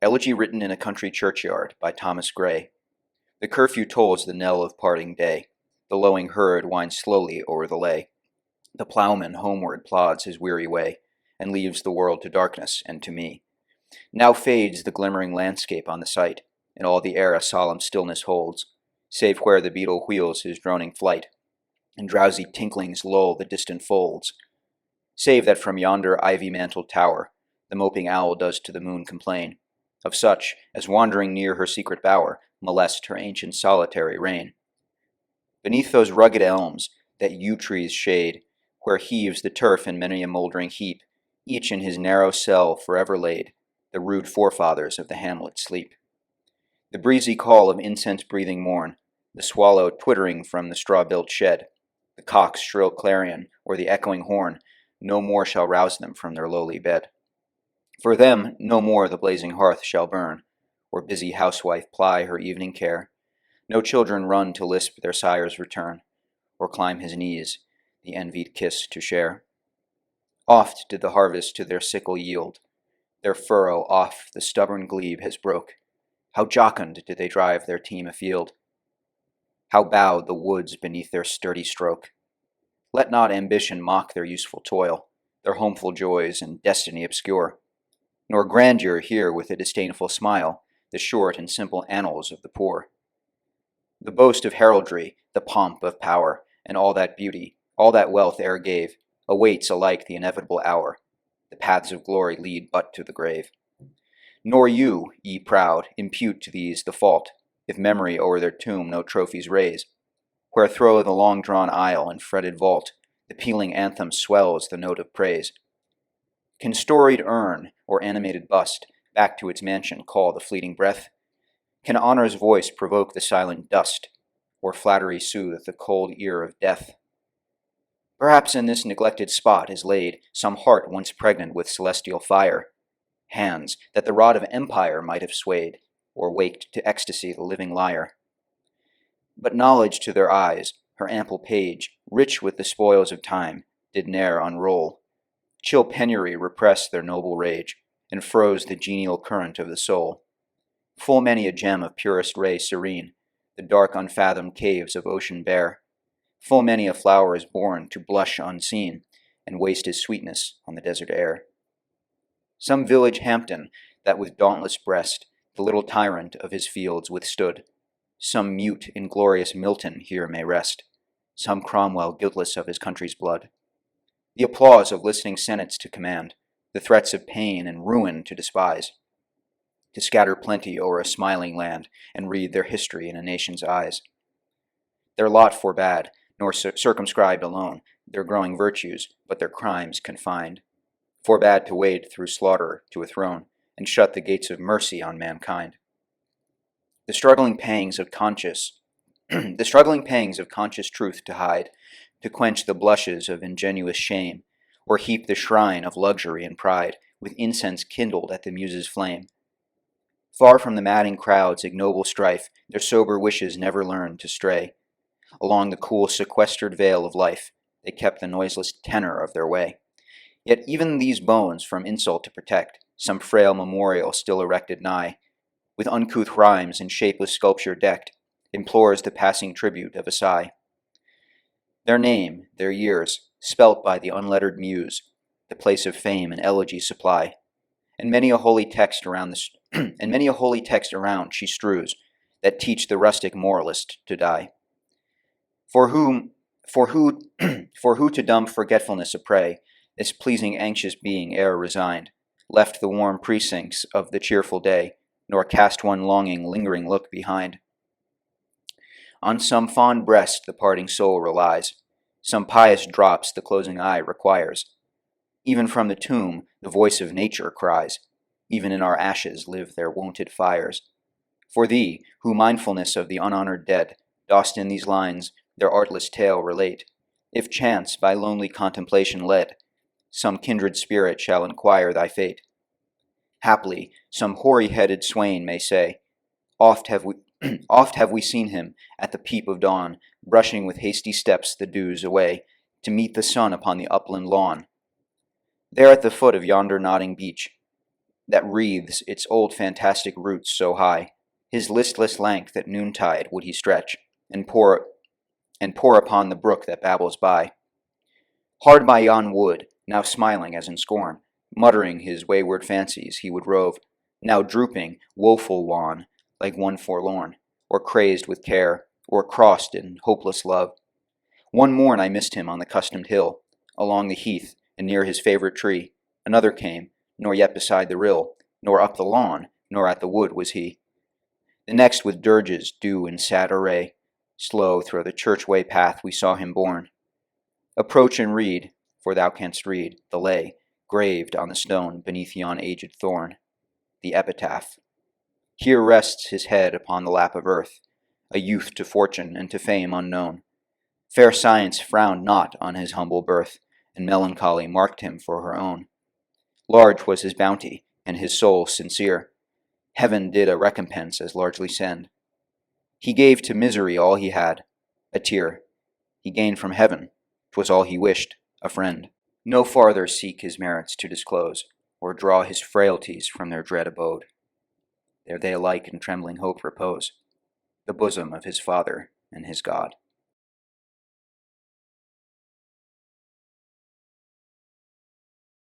Elegy Written in a Country Churchyard by Thomas Gray. The curfew tolls the knell of parting day. The lowing herd winds slowly o'er the lay. The ploughman homeward plods his weary way, and leaves the world to darkness and to me. Now fades the glimmering landscape on the sight, and all the air a solemn stillness holds, save where the beetle wheels his droning flight, and drowsy tinklings lull the distant folds. Save that from yonder ivy-mantled tower the moping owl does to the moon complain, of such as wandering near her secret bower molest her ancient solitary reign. Beneath those rugged elms that yew trees shade, where heaves the turf in many a mouldering heap, each in his narrow cell forever laid, the rude forefathers of the hamlet sleep. The breezy call of incense-breathing morn, the swallow twittering from the straw-built shed, the cock's shrill clarion, or the echoing horn, no more shall rouse them from their lowly bed. For them no more the blazing hearth shall burn, or busy housewife ply her evening care. No children run to lisp their sire's return, or climb his knees, the envied kiss to share. Oft did the harvest to their sickle yield, their furrow off the stubborn glebe has broke. How jocund did they drive their team afield! How bowed the woods beneath their sturdy stroke! Let not ambition mock their useful toil, their homeful joys and destiny obscure, nor grandeur hear with a disdainful smile the short and simple annals of the poor. The boast of heraldry, the pomp of power, and all that beauty, all that wealth e'er gave, awaits alike the inevitable hour. The paths of glory lead but to the grave. Nor you, ye proud, impute to these the fault, if memory o'er their tomb no trophies raise, where through the long-drawn aisle and fretted vault the pealing anthem swells the note of praise. Can storied urn or animated bust back to its mansion call the fleeting breath? Can honor's voice provoke the silent dust, or flattery soothe the cold ear of death? Perhaps in this neglected spot is laid some heart once pregnant with celestial fire, hands that the rod of empire might have swayed, or waked to ecstasy the living lyre. But knowledge to their eyes, her ample page, rich with the spoils of time, did ne'er unroll. Chill penury repressed their noble rage, and froze the genial current of the soul. Full many a gem of purest ray serene, the dark unfathomed caves of ocean bear. Full many a flower is born to blush unseen, and waste his sweetness on the desert air. Some village Hampton, that with dauntless breast the little tyrant of his fields withstood, some mute inglorious Milton here may rest, some Cromwell guiltless of his country's blood. The applause of listening senates to command, the threats of pain and ruin to despise, to scatter plenty o'er a smiling land, and read their history in a nation's eyes. Their lot forbade, nor circumscribed alone, their growing virtues, but their crimes confined, forbade to wade through slaughter to a throne, and shut the gates of mercy on mankind. The struggling pangs of conscious truth to hide, to quench the blushes of ingenuous shame, or heap the shrine of luxury and pride with incense kindled at the muse's flame. Far from the madding crowd's ignoble strife, their sober wishes never learned to stray. Along the cool sequestered vale of life, they kept the noiseless tenor of their way. Yet even these bones from insult to protect, some frail memorial still erected nigh, with uncouth rhymes and shapeless sculpture decked, implores the passing tribute of a sigh. Their name, their years, spelt by the unlettered muse, the place of fame and elegy supply, and many a holy text around she strews, that teach the rustic moralist to die. For who to dumb forgetfulness a prey, this pleasing anxious being ere resigned, left the warm precincts of the cheerful day, nor cast one longing, lingering look behind. On some fond breast the parting soul relies, some pious drops the closing eye requires. Even from the tomb the voice of nature cries, even in our ashes live their wonted fires. For thee, who mindfulness of the unhonored dead, dost in these lines their artless tale relate, if chance by lonely contemplation led, some kindred spirit shall inquire thy fate. Haply, some hoary-headed swain may say, Oft have we seen him, at the peep of dawn, brushing with hasty steps the dews away, to meet the sun upon the upland lawn. There at the foot of yonder nodding beech, that wreathes its old fantastic roots so high. His listless length at noontide would he stretch, and pour upon the brook that babbles by. Hard by yon wood, now smiling as in scorn, muttering his wayward fancies, he would rove, now drooping, woeful wan, like one forlorn, or crazed with care, or crossed in hopeless love. One morn I missed him on the customed hill, along the heath, and near his favourite tree. Another came, nor yet beside the rill, nor up the lawn, nor at the wood was he. The next with dirges due in sad array, slow through the church-way path we saw him borne. Approach and read, for thou canst read, the lay, graved on the stone beneath yon aged thorn, the epitaph. Here rests his head upon the lap of earth, a youth to fortune and to fame unknown. Fair science frowned not on his humble birth, and melancholy marked him for her own. Large was his bounty, and his soul sincere. Heaven did a recompense as largely send. He gave to misery all he had, a tear. He gained from heaven, 'twas all he wished, a friend. No farther seek his merits to disclose, or draw his frailties from their dread abode. There they alike in trembling hope repose, the bosom of his Father and his God.